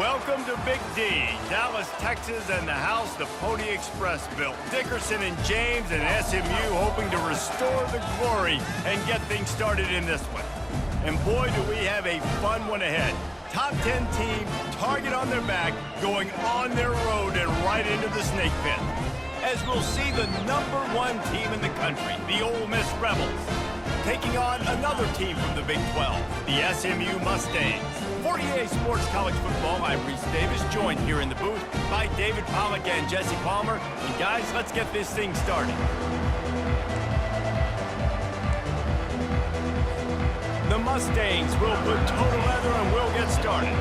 Welcome to Big D, Dallas, Texas, and the house the Pony Express built. Dickerson and James and SMU hoping to restore the glory and get things started in this one. And boy, do we have a fun one ahead. Top 10 team, target on their back, going on their road and right into the snake pit. As we'll see the #1 team in the country, the Ole Miss Rebels, taking on another team from the Big 12, the SMU Mustangs. For EA Sports College Football, I'm Reese Davis, joined here in the booth by David Pollack and Jesse Palmer. And guys, let's get this thing started. The Mustangs will put total leather and we'll get started.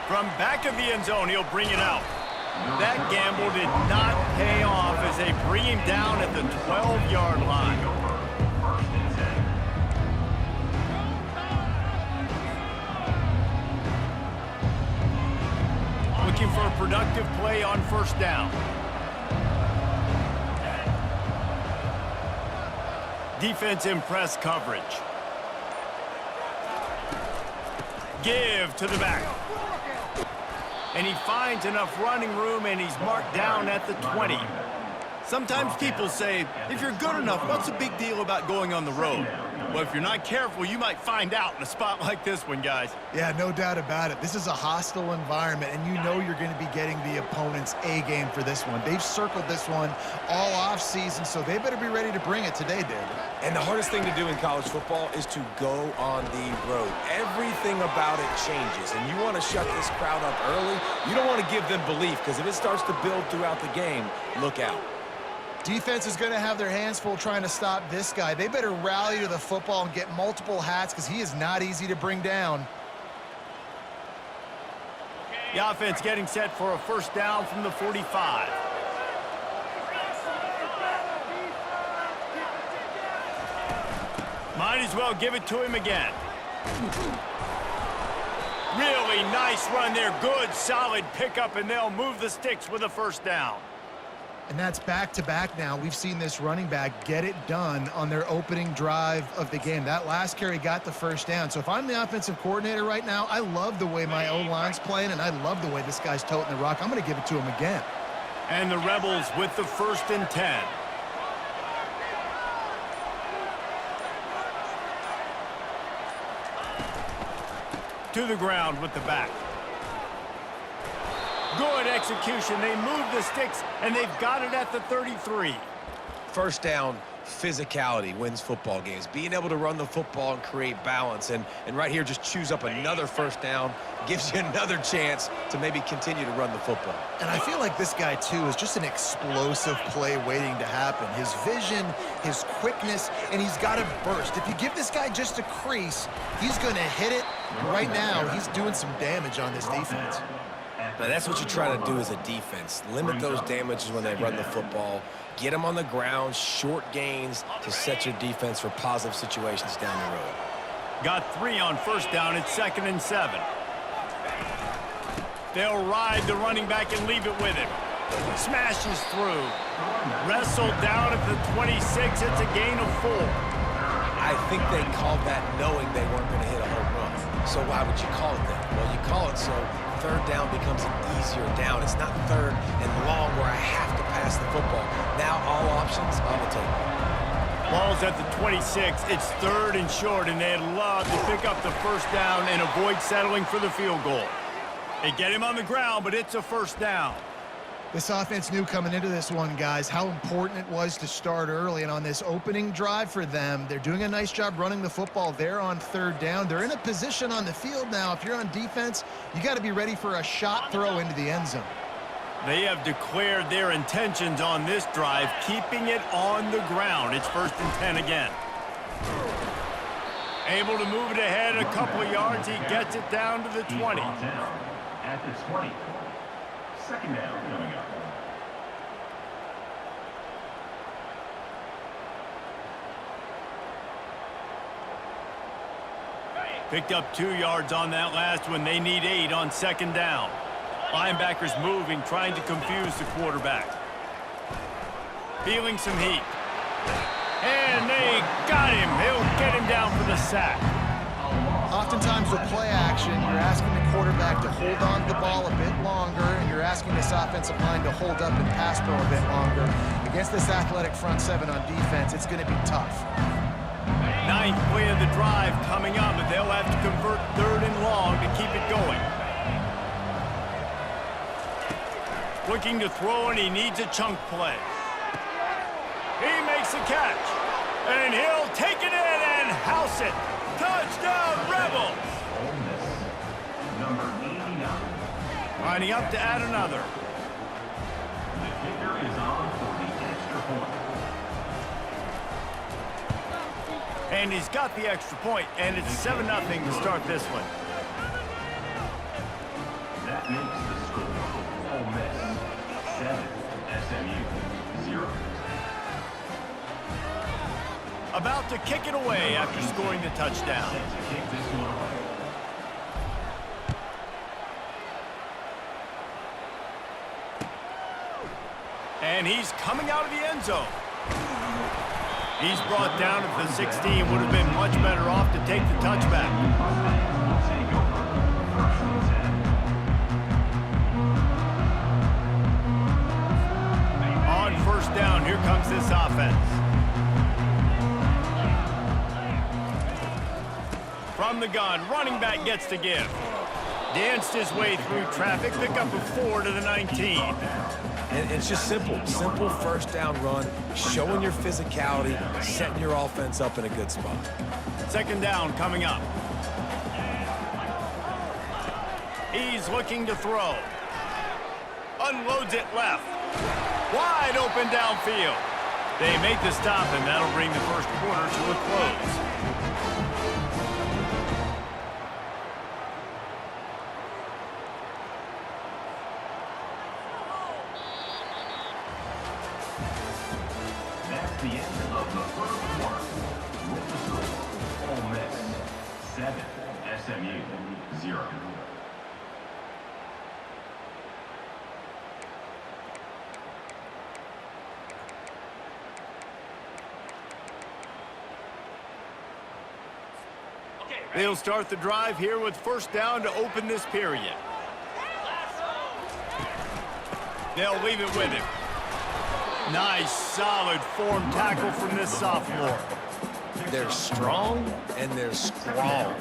From back of the end zone, he'll bring it out. That gamble did not pay off as they bring him down at the 12-yard line. Looking for a productive play on first down. Defense in press coverage. Give to the back. And he finds enough running room, and he's marked down at the 20. Sometimes people say, if you're good enough, what's the big deal about going on the road? Well, if you're not careful, you might find out in a spot like this one, guys. Yeah, no doubt about it. This is a hostile environment, and you know you're going to be getting the opponent's A-game for this one. They've circled this one all off-season, so they better be ready to bring it today, David. And the hardest thing to do in college football is to go on the road. Everything about it changes, and you want to shut this crowd up early. You don't want to give them belief, because if it starts to build throughout the game, look out. Defense is going to have their hands full trying to stop this guy. They better rally to the football and get multiple hats because he is not easy to bring down. The offense getting set for a first down from the 45. Might as well give it to him again. Really nice run there. Good, solid pickup, and they'll move the sticks with a first down. And that's back-to-back now. We've seen this running back get it done on their opening drive of the game. That last carry got the first down. So if I'm the offensive coordinator right now, I love the way my O-line's playing, and I love the way this guy's toting the rock. I'm going to give it to him again. And the Rebels with the 1st and 10. To the ground with the back. Good execution. They move the sticks, and they've got it at the 33. First down, physicality wins football games. Being able to run the football and create balance. And right here, just choose up another first down. Gives you another chance to maybe continue to run the football. And I feel like this guy, too, is just an explosive play waiting to happen. His vision, his quickness, and he's got a burst. If you give this guy just a crease, he's going to hit it. Right now, he's doing some damage on this defense. Now, that's what you try to do as a defense. Limit those damages when they run the football. Get them on the ground, short gains to set your defense for positive situations down the road. Got 3 on first down. It's 2nd and 7. They'll ride the running back and leave it with him. Smashes through. Wrestled down at the 26. It's a gain of 4. I think they called that knowing they weren't going to hit a home run. So why would you call it that? Well, you call it so third down becomes an easier down. It's not third and long where I have to pass the football. Now all options on the table. Ball's at the 26. It's 3rd and short, and they'd love to pick up the first down and avoid settling for the field goal. They get him on the ground, but it's a first down. This offense knew coming into this one, guys, how important it was to start early. And on this opening drive for them, they're doing a nice job running the football there on 3rd down. They're in a position on the field now. If you're on defense, you got to be ready for a shot throw into the end zone. They have declared their intentions on this drive, keeping it on the ground. It's 1st and 10 again. Able to move it ahead a couple of yards. He gets it down to the 20. At the 20. 2nd down coming up. Picked up 2 yards on that last one. They need 8 on 2nd down. Linebackers moving, trying to confuse the quarterback. feeling some heat. And they got him. He'll get him down for the sack. Oftentimes with play action, you're asking the quarterback to hold on to the ball a bit longer, and you're asking this offensive line to hold up and pass pro a bit longer. Against this athletic front seven on defense, it's going to be tough. Ninth play of the drive coming up, but they'll have to convert 3rd and long to keep it going. Looking to throw, and he needs a chunk play. He makes the catch, and he'll take it in and house it. Touchdown, Rebels! Ole Miss, number 89. Lining up to add another. The kicker is on for the extra point. And he's got the extra point, and it's 7-0 to start this one. That makes the score Ole Miss 7, SMU 0. About to kick it away after scoring the touchdown. Set to kick this one away. And he's coming out of the end zone. He's brought down at the 16. Would have been much better off to take the touchback. Take over 1st and 10. On 1st down, here comes this offense. From the gun, running back gets to give. Danced his way through traffic, pick up a 4 to the 19. And it's just simple 1st down run, showing your physicality, setting your offense up in a good spot. 2nd down coming up. He's looking to throw. Unloads it left. Wide open downfield. They make the stop, and that'll bring the 1st quarter to a close. That's the end of the 1st quarter. With the score, Ole Miss 7, SMU 0. They'll start the drive here with 1st down to open this period. They'll leave it with him. Nice, solid form tackle from this sophomore. They're strong and they're strong.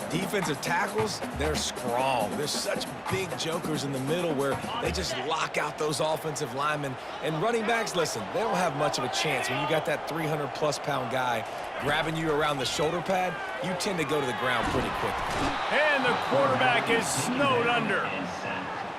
Defensive tackles, they're strong. There's such big jokers in the middle where they just lock out those offensive linemen. And running backs, listen, they don't have much of a chance. When you got that 300-plus-pound guy grabbing you around the shoulder pad, you tend to go to the ground pretty quickly. And the quarterback is snowed under.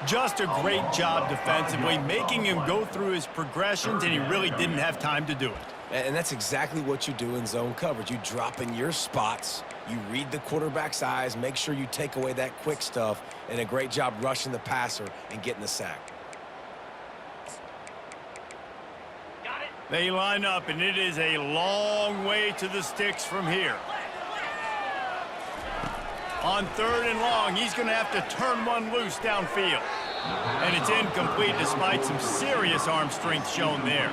Just a great job defensively, making him go through his progressions, and he really didn't have time to do it. And that's exactly what you do in zone coverage. You drop in your spots, you read the quarterback's eyes, make sure you take away that quick stuff, and a great job rushing the passer and getting the sack. They line up, and it is a long way to the sticks from here. On 3rd and long, he's going to have to turn one loose downfield. And it's incomplete despite some serious arm strength shown there.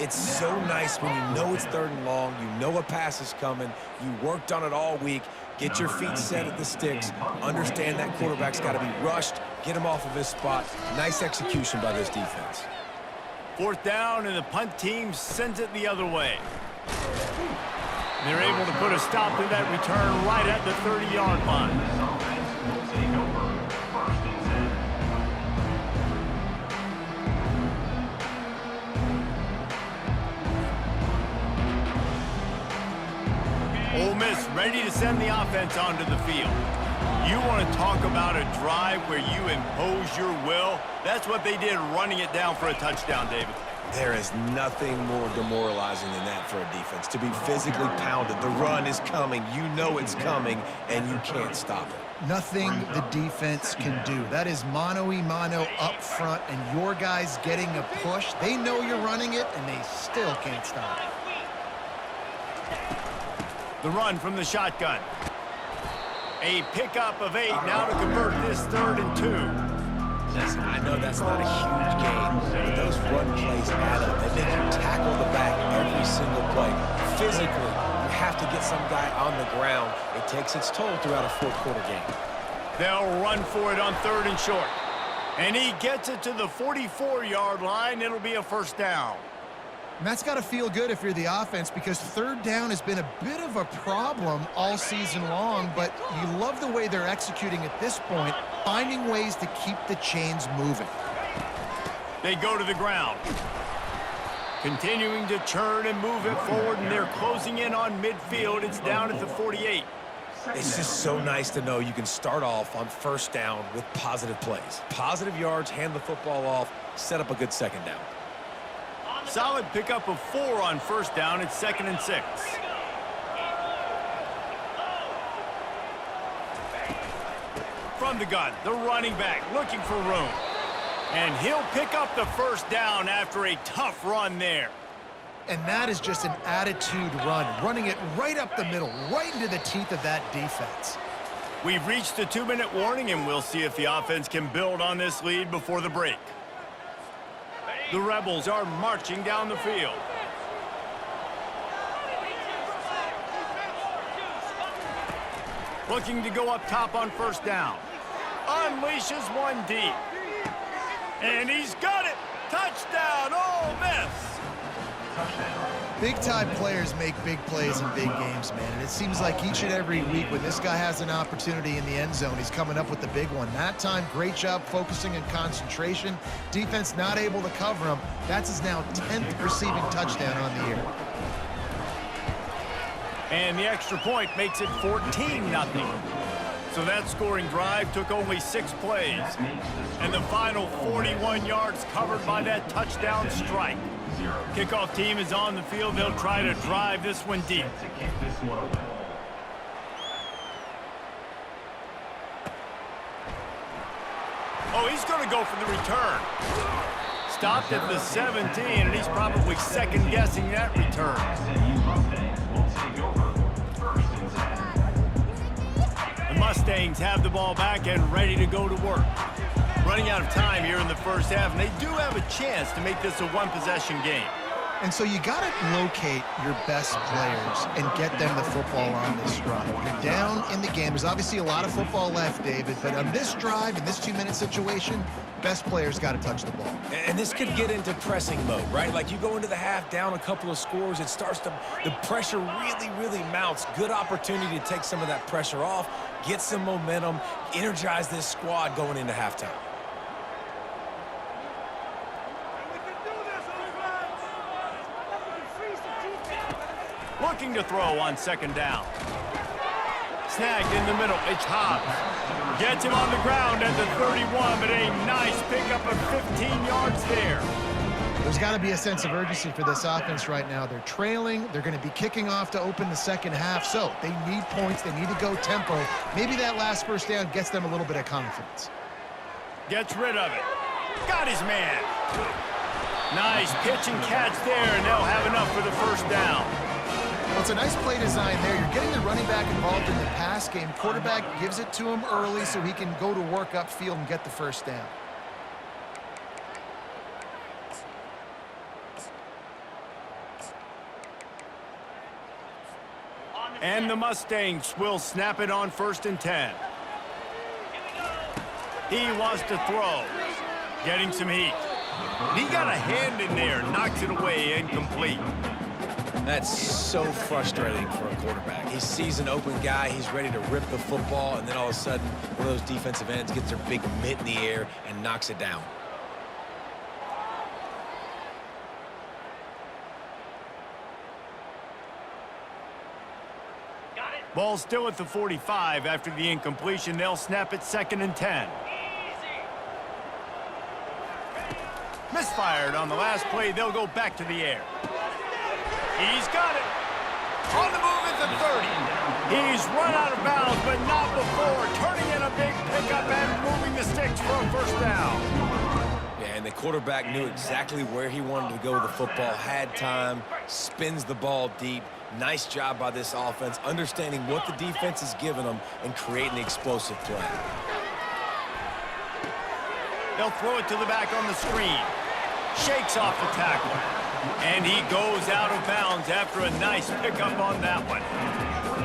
It's so nice when you know it's 3rd and long, you know a pass is coming, you worked on it all week, get your feet set at the sticks, understand that quarterback's got to be rushed, get him off of his spot. Nice execution by this defense. 4th down, and the punt team sends it the other way. They're able to put a stop to that return right at the 30-yard line. This offense will take over 1st and 10. Ole Miss ready to send the offense onto the field. You want to talk about a drive where you impose your will? That's what they did, running it down for a touchdown, David. There is nothing more demoralizing than that for a defense, to be physically pounded. The run is coming, you know it's coming, and you can't stop it. Nothing the defense can do. That is mano-a-mano up front, and your guys getting a push. They know you're running it, and they still can't stop it. The run from the shotgun. A pickup of 8 now to convert this 3rd and 2. Listen, I know that's not a huge game, but those run plays add up. They make you some guy on the ground, it takes its toll throughout a fourth-quarter game. They'll run for it on 3rd and short. And he gets it to the 44-yard line. It'll be a first down. And that's got to feel good if you're the offense, because 3rd down has been a bit of a problem all season long, but you love the way they're executing at this point, finding ways to keep the chains moving. They go to the ground. Continuing to turn and move it forward, and they're closing in on midfield. It's down at the 48. It's just so nice to know you can start off on 1st down with positive plays. Positive yards, hand the football off, set up a good 2nd down. Solid pickup of 4 on 1st down. It's 2nd and 6. From the gun, the running back looking for room. And he'll pick up the 1st down after a tough run there. And that is just an attitude run, running it right up the middle, right into the teeth of that defense. We've reached the 2-minute warning, and we'll see if the offense can build on this lead before the break. The Rebels are marching down the field. Looking to go up top on 1st down. Unleashes one deep. And he's got it! Touchdown, Ole Miss! Big-time players make big plays in big games, man. And it seems like each and every week when this guy has an opportunity in the end zone, he's coming up with the big one. That time, great job focusing and concentration. Defense not able to cover him. That's his now 10th receiving touchdown on the year. And the extra point makes it 14-0. So that scoring drive took only 6 plays. And the final 41 yards covered by that touchdown strike. Kickoff team is on the field. They'll try to drive this one deep. Oh, he's going to go for the return. Stopped at the 17, and he's probably second-guessing that return. The Mustangs have the ball back and ready to go to work. Running out of time here in the 1st half, and they do have a chance to make this a one-possession game. And so you got to locate your best players and get them the football on this drive. You're down in the game. There's obviously a lot of football left, David, but on this drive, in this 2-minute situation, best players got to touch the ball. And this could get into pressing mode, right? Like you go into the half down a couple of scores, it starts to, the pressure really mounts. Good opportunity to take some of that pressure off, get some momentum, energize this squad going into halftime. Looking to throw on 2nd down. Snagged in the middle. It's Hobbs. Gets him on the ground at the 31, but a nice pickup of 15 yards there. There's got to be a sense of urgency for this offense right now. They're trailing. They're going to be kicking off to open the 2nd half, so they need points. They need to go tempo. Maybe that last 1st down gets them a little bit of confidence. Gets rid of it. Got his man. Nice pitch and catch there, and they'll have enough for the 1st down. Well, it's a nice play design there. You're getting the running back involved in the pass game. Quarterback gives it to him early so he can go to work upfield and get the 1st down. And the Mustangs will snap it on 1st and 10. He wants to throw. Getting some heat. He got a hand in there, knocks it away, incomplete. That's so frustrating for a quarterback. He sees an open guy, he's ready to rip the football, and then all of a sudden, one of those defensive ends gets their big mitt in the air and knocks it down. Ball still at the 45 after the incompletion. They'll snap it 2nd and 10. Misfired on the last play. They'll go back to the air. He's got it. On the move at the 30. He's run out of bounds, but not before. Turning in a big pickup and moving the sticks for a 1st down. Yeah, and the quarterback knew exactly where he wanted to go with the football, had time, spins the ball deep. Nice job by this offense, understanding what the defense is giving them and creating the explosive play. They'll throw it to the back on the screen. Shakes off the tackler. And he goes out of bounds after a nice pickup on that one.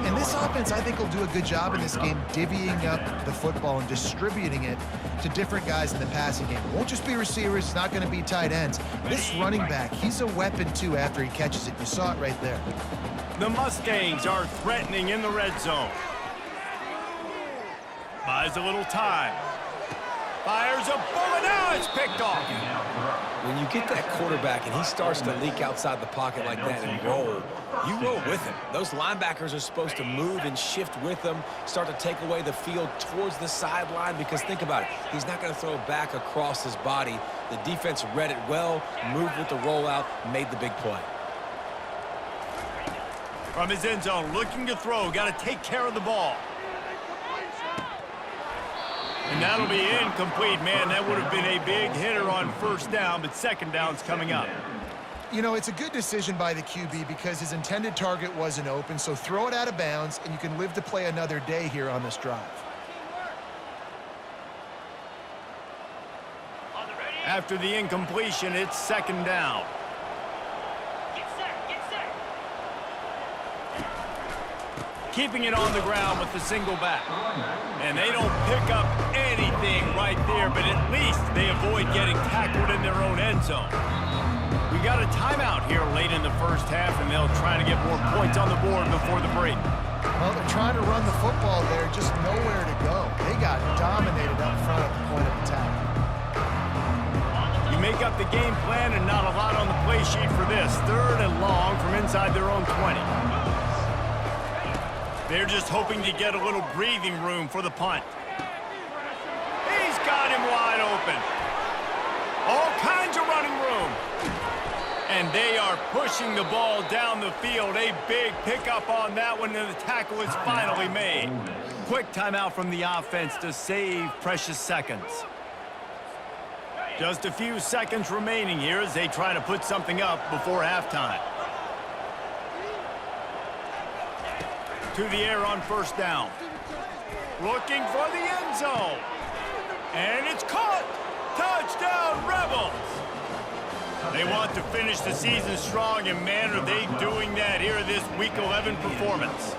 And this offense, I think, will do a good job in this game divvying up the football and distributing it to different guys in the passing game. It won't just be receivers. It's not going to be tight ends. This running back, he's a weapon, too, after he catches it. You saw it right there. The Mustangs are threatening in the red zone. Buys a little time. Fires a bullet. Now it's picked off. When you get that quarterback and he starts to leak outside the pocket like that and roll, you roll with him. Those linebackers are supposed to move and shift with him, start to take away the field towards the sideline, because think about it. He's not going to throw it back across his body. The defense read it well, moved with the rollout, made the big play. From his end zone, looking to throw. Got to take care of the ball. And that'll be incomplete. Man, that would have been a big hitter on first down, but second down's coming up. You know, it's a good decision by the QB because his intended target wasn't open, so throw it out of bounds, and you can live to play another day here on this drive. After the incompletion, it's second down. Keeping it on the ground with the single back. And they don't pick up anything right there, but at least they avoid getting tackled in their own end zone. We got a timeout here late in the first half, and they'll try to get more points on the board before the break. Well, they're trying to run the football there, just nowhere to go. They got dominated up front at the point of attack. You make up the game plan and not a lot on the play sheet for this. Third and long from inside their own 20. They're just hoping to get a little breathing room for the punt. He's got him wide open. All kinds of running room. And they are pushing the ball down the field. A big pickup on that one, and the tackle is finally made. Quick timeout from the offense to save precious seconds. Just a few seconds remaining here as they try to put something up before halftime. To the air on first down. Looking for the end zone. And it's caught. Touchdown, Rebels. They want to finish the season strong, and man, are they doing that here in this Week 11 performance.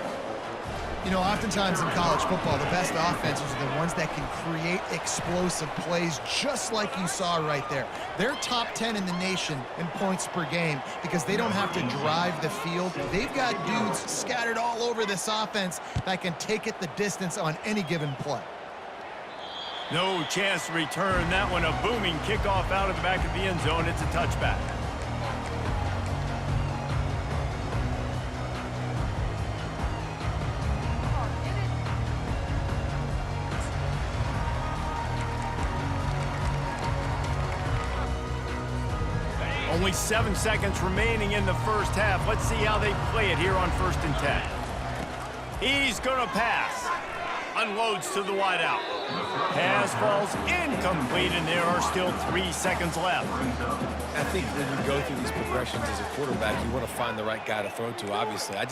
You know, oftentimes in college football, the best offenses are the ones that can create explosive plays just like you saw right there. They're top 10 in the nation in points per game because they don't have to drive the field. They've got dudes scattered all over this offense that can take it the distance on any given play. No chance to return that one. A booming kickoff out of the back of the end zone. It's a touchback. Only 7 seconds remaining in the first half. Let's see how they play it here on 1st and 10. He's going to pass. Unloads to the wideout. Pass falls incomplete, and there are still 3 seconds left. I think when you go through these progressions as a quarterback, you want to find the right guy to throw to, obviously. I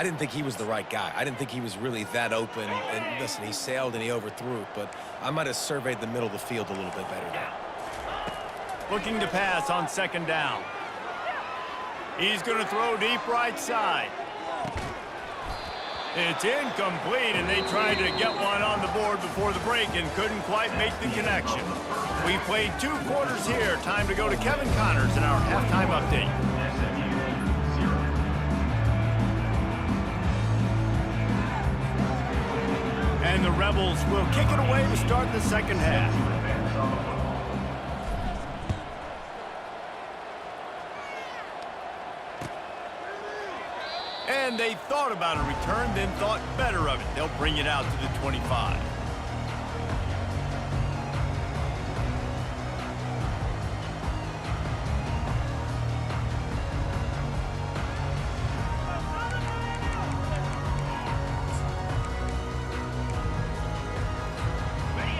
didn't think he was the right guy. I didn't think he was really that open. And listen, he sailed and he overthrew it, but I might have surveyed the middle of the field a little bit better there. Looking to pass on 2nd down. He's going to throw deep right side. It's incomplete, and they tried to get one on the board before the break and couldn't quite make the connection. We played 2 quarters here. Time to go to Kevin Connors in our halftime update. And the Rebels will kick it away to start the second half. And they thought about a return, then thought better of it. They'll bring it out to the 25.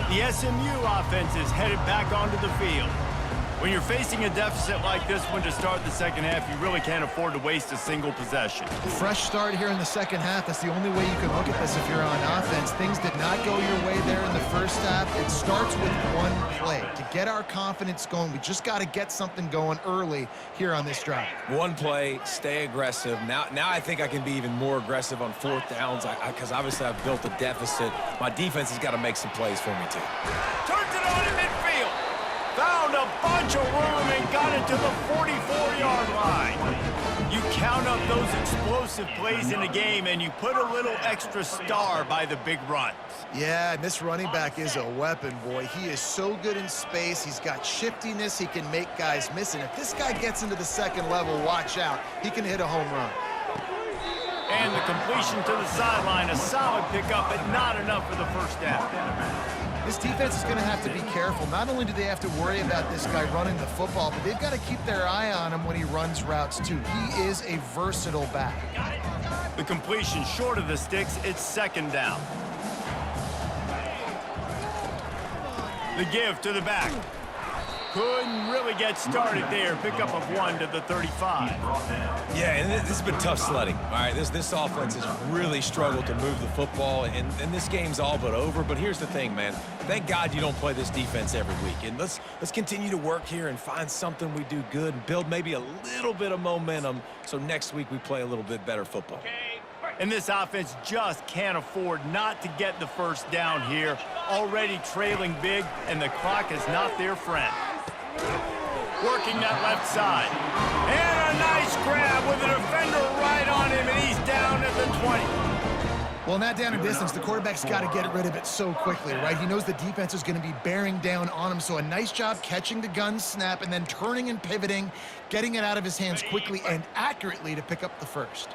The SMU offense is headed back onto the field. When you're facing a deficit like this one to start the second half, you really can't afford to waste a single possession. Fresh start here in the second half. That's the only way you can look at this if you're on offense. Things did not go your way there in the first half. It starts with one play. To get our confidence going, we just got to get something going early here on this drive. One play, stay aggressive. Now I think I can be even more aggressive on fourth downs because obviously I've built a deficit. My defense has got to make some plays for me, too. Turns it on in midfield. Found a bunch of room and got it to the 44-yard line. You count up those explosive plays in the game, and you put a little extra star by the big runs. Yeah, and this running back is a weapon, boy. He is so good in space. He's got shiftiness. He can make guys miss. And if this guy gets into the second level, watch out. He can hit a home run. And the completion to the sideline, a solid pickup, but not enough for the first down. This defense is going to have to be careful. Not only do they have to worry about this guy running the football, but they've got to keep their eye on him when he runs routes, too. He is a versatile back. The completion short of the sticks, it's second down. The give to the back. Couldn't really get started there. Pickup of 1 to the 35. Yeah, and this has been tough sledding. All right, this offense has really struggled to move the football, and this game's all but over. But here's the thing, man. Thank God you don't play this defense every week. And let's continue to work here and find something we do good and build maybe a little bit of momentum so next week we play a little bit better football. And this offense just can't afford not to get the first down here. Already trailing big, and the clock is not their friend. Working that left side. And a nice grab with a defender right on him, and he's down at the 20. Well, in that down and distance, the quarterback's got to get rid of it so quickly, right? He knows the defense is going to be bearing down on him, so a nice job catching the gun snap and then turning and pivoting, getting it out of his hands quickly and accurately to pick up the first.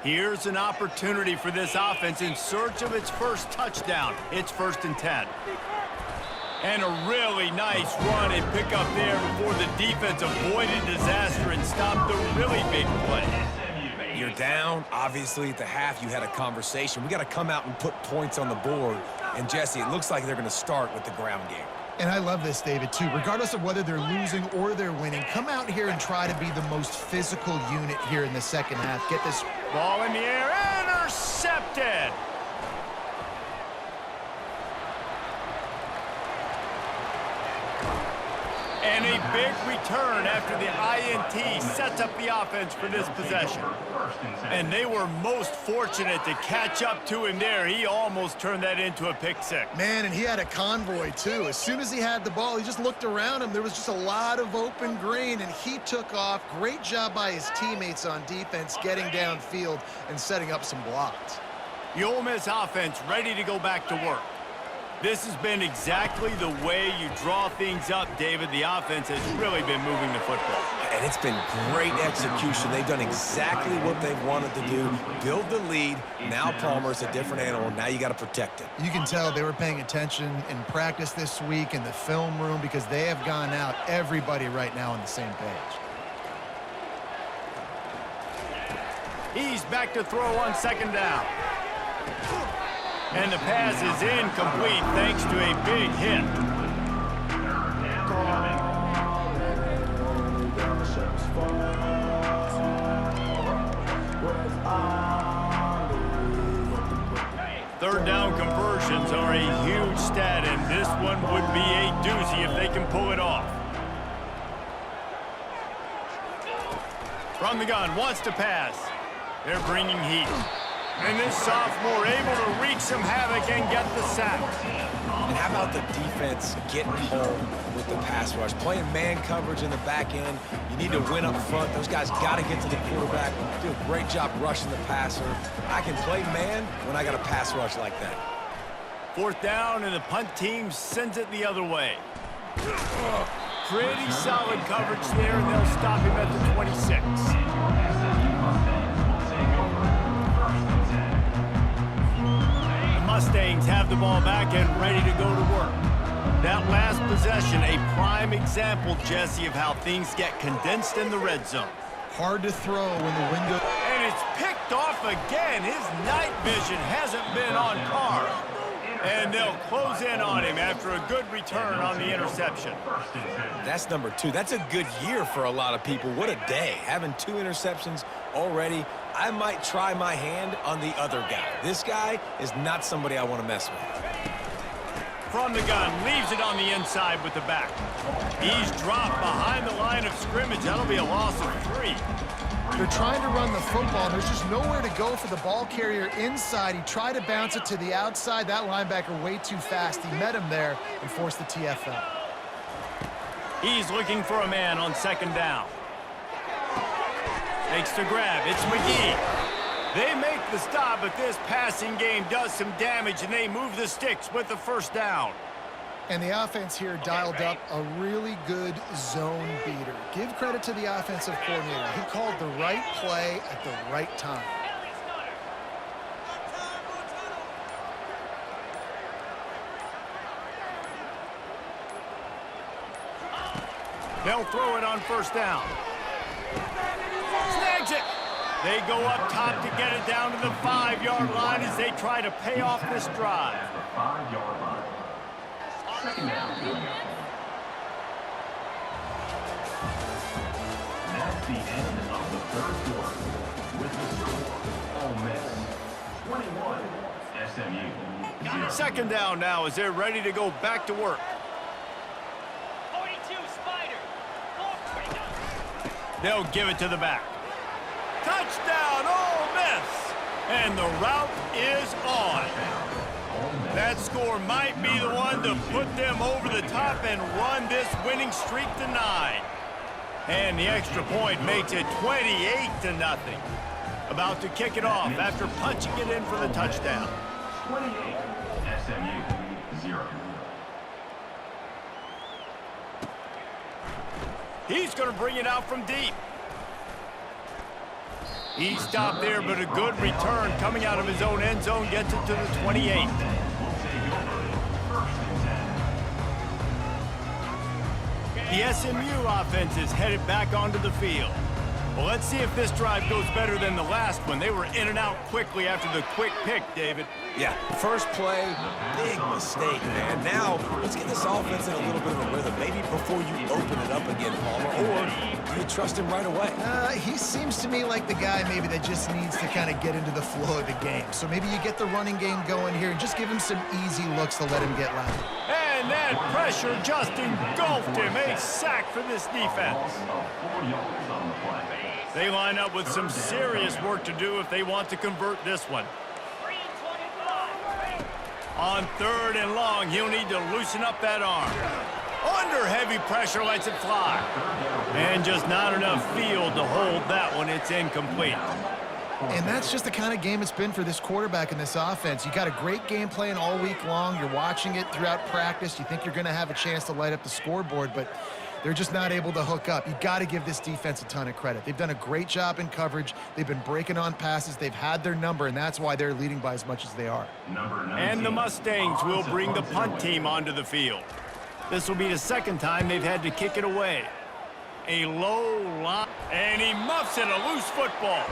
Here's an opportunity for this offense in search of its first touchdown. It's 1st and 10. And a really nice run and pick up there before the defense avoided disaster and stopped the really big play. You're down. Obviously, at the half, you had a conversation. We got to come out and put points on the board. And, Jesse, it looks like they're going to start with the ground game. And I love this, David, too. Regardless of whether they're losing or they're winning, come out here and try to be the most physical unit here in the second half. Get this ball in the air, intercepted. And a big return after the INT sets up the offense for this possession. And they were most fortunate to catch up to him there. He almost turned that into a pick six. Man, and he had a convoy, too. As soon as he had the ball, he just looked around him. There was just a lot of open green, and he took off. Great job by his teammates on defense, getting downfield and setting up some blocks. The Ole Miss offense ready to go back to work. This has been exactly the way you draw things up, David. The offense has really been moving the football. And it's been great execution. They've done exactly what they've wanted to do. Build the lead. Now Palmer's a different animal. Now you got to protect him. You can tell they were paying attention in practice this week in the film room because they have gone out, everybody right now on the same page. He's back to throw on second down. And the pass is incomplete thanks to a big hit. Third down conversions are a huge stat, and this one would be a doozy if they can pull it off. From the gun, wants to pass. They're bringing heat. And this sophomore able to wreak some havoc and get the sack. And how about the defense getting home with the pass rush? Playing man coverage in the back end. You need to win up front. Those guys got to get to the quarterback. Do a great job rushing the passer. I can play man when I got a pass rush like that. Fourth down, and the punt team sends it the other way. Pretty solid coverage there, and they'll stop him at the 26. Mustangs have the ball back and ready to go to work. That last possession, a prime example, Jesse, of how things get condensed in the red zone. Hard to throw when the window... And it's picked off again. His night vision hasn't been on par. And they'll close in on him after a good return on the interception. That's number 2. That's a good year for a lot of people. What a day. Having 2 interceptions already. I might try my hand on the other guy. This guy is not somebody I want to mess with. From the gun, leaves it on the inside with the back. He's dropped behind the line of scrimmage. That'll be a loss of 3. They're trying to run the football, and there's just nowhere to go for the ball carrier inside. He tried to bounce it to the outside. That linebacker way too fast. He met him there and forced the TFL. He's looking for a man on second down. Makes the grab. It's McGee. They make the stop, but this passing game does some damage, and they move the sticks with the first down. And the offense here dialed up a really good zone beater. Give credit to the offensive coordinator. He called the right play at the right time. They'll throw it on first down. Snags it. They go up top to get it down to the 5-yard line as they try to pay off this drive. At the 5-yard line. Second down. That's the end of the third quarter. With the score, Ole Miss 21, SMU 0. Second down now as they're ready to go back to work. 42 Spider. They'll give it to the back. Touchdown, Ole Miss! And the route is on. That score might be the one to put them over the top and run this winning streak to 9. And the extra point makes it 28-0. About to kick it off after punching it in for the touchdown. 28, SMU 0. He's going to bring it out from deep. He stopped there, but a good return coming out of his own end zone gets it to the 28. The SMU offense is headed back onto the field. Well, let's see if this drive goes better than the last one. They were in and out quickly after the quick pick, David. Yeah, first play, big mistake, man. Now, let's get this offense in a little bit of a rhythm. Maybe before you open it up again, Palmer, or do you trust him right away? He seems to me like the guy maybe that just needs to kind of get into the flow of the game. So maybe you get the running game going here and just give him some easy looks to let him get loud. And that pressure just engulfed him. A sack for this defense. They line up with some serious work to do if they want to convert this one. On third and long, he'll need to loosen up that arm. Under heavy pressure, lets it fly. And just not enough field to hold that one. It's incomplete. And that's just the kind of game it's been for this quarterback in this offense. You got a great game plan all week long. You're watching it throughout practice. You think you're going to have a chance to light up the scoreboard, but they're just not able to hook up. You got to give this defense a ton of credit. They've done a great job in coverage. They've been breaking on passes. They've had their number, and that's why they're leading by as much as they are. And the Mustangs will bring the punt team onto the field. This will be the second time they've had to kick it away. A low line, and he muffs it, a loose football.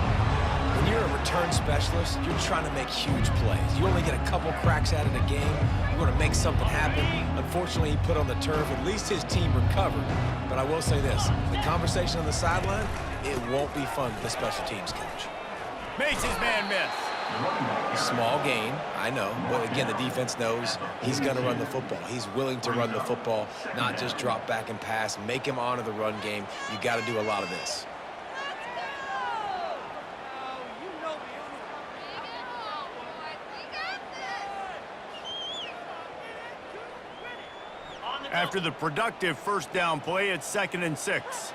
When you're a return specialist, you're trying to make huge plays. You only get a couple cracks at it a game. You want to make something happen. Unfortunately, he put on the turf. At least his team recovered. But I will say this, the conversation on the sideline, it won't be fun with the special teams coach. Makes his man miss. Small gain, I know. But again, the defense knows he's going to run the football. He's willing to run the football, not just drop back and pass. Make him honor the run game. You got to do a lot of this. After the productive first down play, it's 2nd and 6.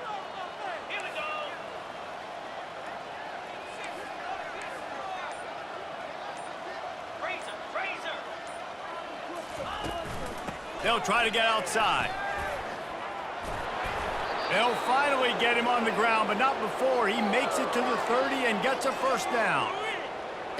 They'll try to get outside. They'll finally get him on the ground, but not before he makes it to the 30 and gets a first down.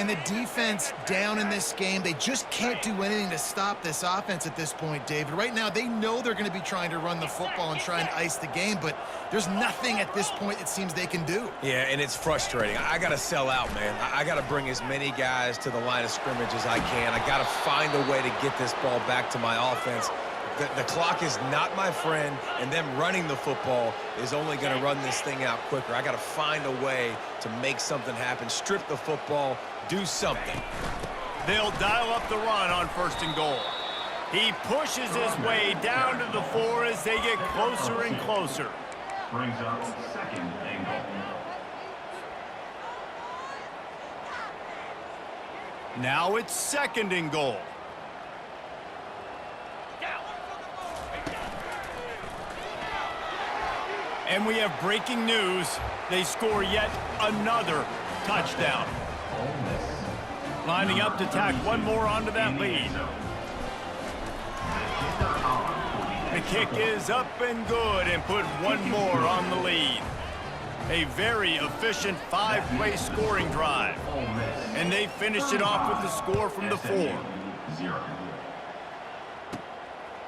And the defense down in this game, they just can't do anything to stop this offense at this point, David. Right now, they know they're going to be trying to run the football and try and ice the game, but there's nothing at this point it seems they can do. Yeah, and it's frustrating. I got to sell out, man. I got to bring as many guys to the line of scrimmage as I can. I got to find a way to get this ball back to my offense. The clock is not my friend, and them running the football is only going to run this thing out quicker. I got to find a way to make something happen, strip the football, do something. They'll dial up the run on 1st and goal. He pushes his way down to the 4 as they get closer and closer. Brings up 2nd and goal. Now it's 2nd and goal. And we have breaking news. They score yet another touchdown. Lining up to tack one more onto that lead. The kick is up and good and put one more on the lead. A very efficient 5-play scoring drive. And they finished it off with the score from the 4.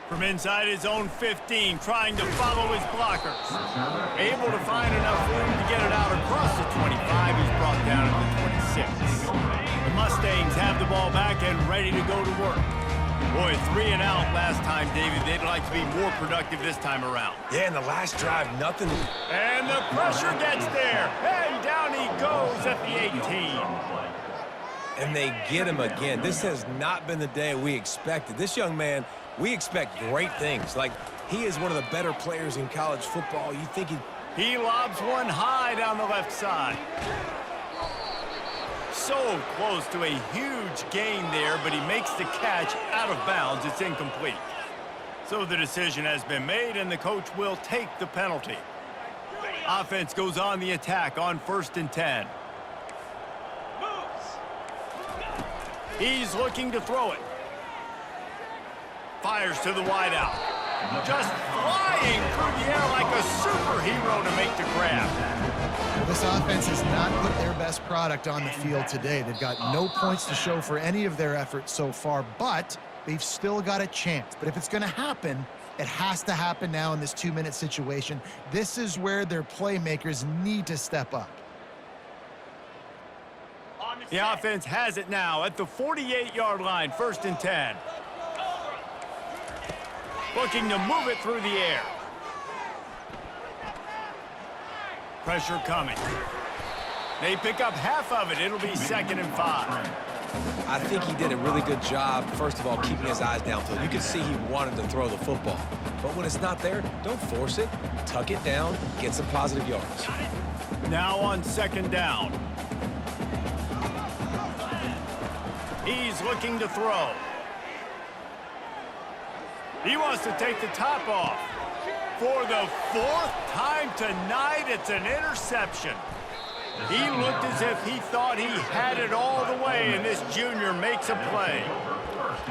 From inside his own 15, trying to follow his blockers. Able to find enough room to get it out across the 25. He's brought down at the 26. The Mustangs have the ball back and ready to go to work. Boy, 3 and out last time, David. They'd like to be more productive this time around. Yeah, in the last drive, nothing. And the pressure gets there. And down he goes at the 18. And they get him again. This has not been the day we expected. This young man, we expect great things. Like, he is one of the better players in college football. You think he lobs one high down the left side. So close to a huge gain there, but he makes the catch out of bounds. It's incomplete. So the decision has been made, and the coach will take the penalty. Offense goes on the attack on 1st and 10. He's looking to throw it. Fires to the wideout. Just flying through the air like a superhero to make the grab. Well, this offense has not put their best product on the field today. They've got no points to show for any of their efforts so far, but they've still got a chance. But if it's going to happen, it has to happen now in this 2-minute situation. This is where their playmakers need to step up. The offense has it now at the 48-yard line, 1st and 10. Looking to move it through the air. Pressure coming. They pick up half of it. It'll be 2nd and 5. I think he did a really good job, first of all, keeping his eyes downfield. You could see he wanted to throw the football. But when it's not there, don't force it. Tuck it down, get some positive yards. Now on 2nd down. He's looking to throw. He wants to take the top off. For the 4th time tonight, it's an interception. He looked as if he thought he had it all the way, and this junior makes a play.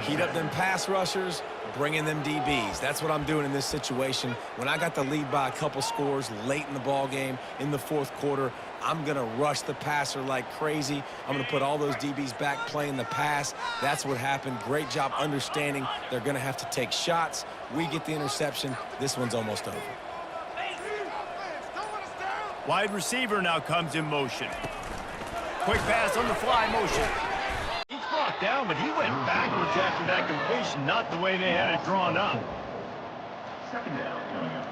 Heat up them pass rushers, bring in them DBs. That's what I'm doing in this situation. When I got the lead by a couple scores late in the ball game, in the 4th quarter, I'm going to rush the passer like crazy. I'm going to put all those DBs back playing the pass. That's what happened. Great job understanding they're going to have to take shots. We get the interception. This one's almost over. Wide receiver now comes in motion. Quick pass on the fly motion. He's brought down, but he went backwards after that completion, not the way they had it drawn up. 2nd down coming up.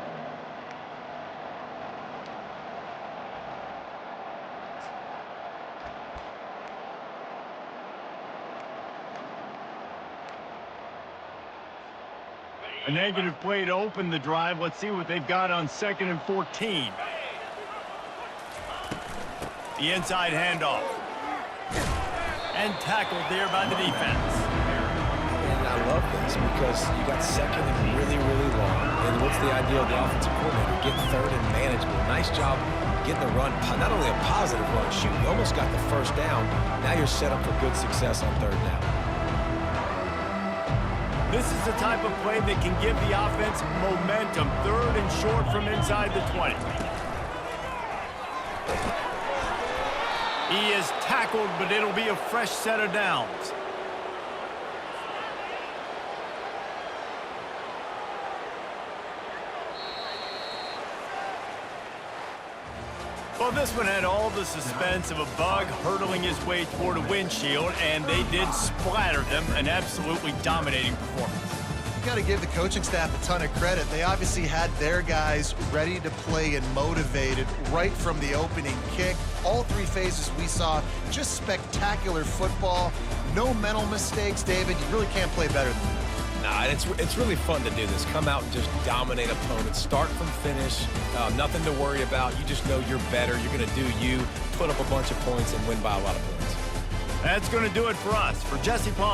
A negative play to open the drive. Let's see what they've got on 2nd and 14. The inside handoff. And tackled there by the defense. And I love this because you got 2nd and really, really long. And what's the idea of the offensive coordinator? Get 3rd and manageable. Nice job getting the run. Not only a positive run, shoot, you almost got the 1st down. Now you're set up for good success on 3rd down. This is the type of play that can give the offense momentum. 3rd and short from inside the 20. He is tackled, but it'll be a fresh set of downs. Well, this one had all the suspense of a bug hurtling his way toward a windshield, and they did splatter them, an absolutely dominating performance. You got to give the coaching staff a ton of credit. They obviously had their guys ready to play and motivated right from the opening kick. All three phases we saw, just spectacular football. No mental mistakes, David. You really can't play better than that. Nah, and it's really fun to do this. Come out and just dominate opponents. Start from finish. Nothing to worry about. You just know you're better. You're going to do you, put up a bunch of points, and win by a lot of points. That's going to do it for us. For Jesse Paul.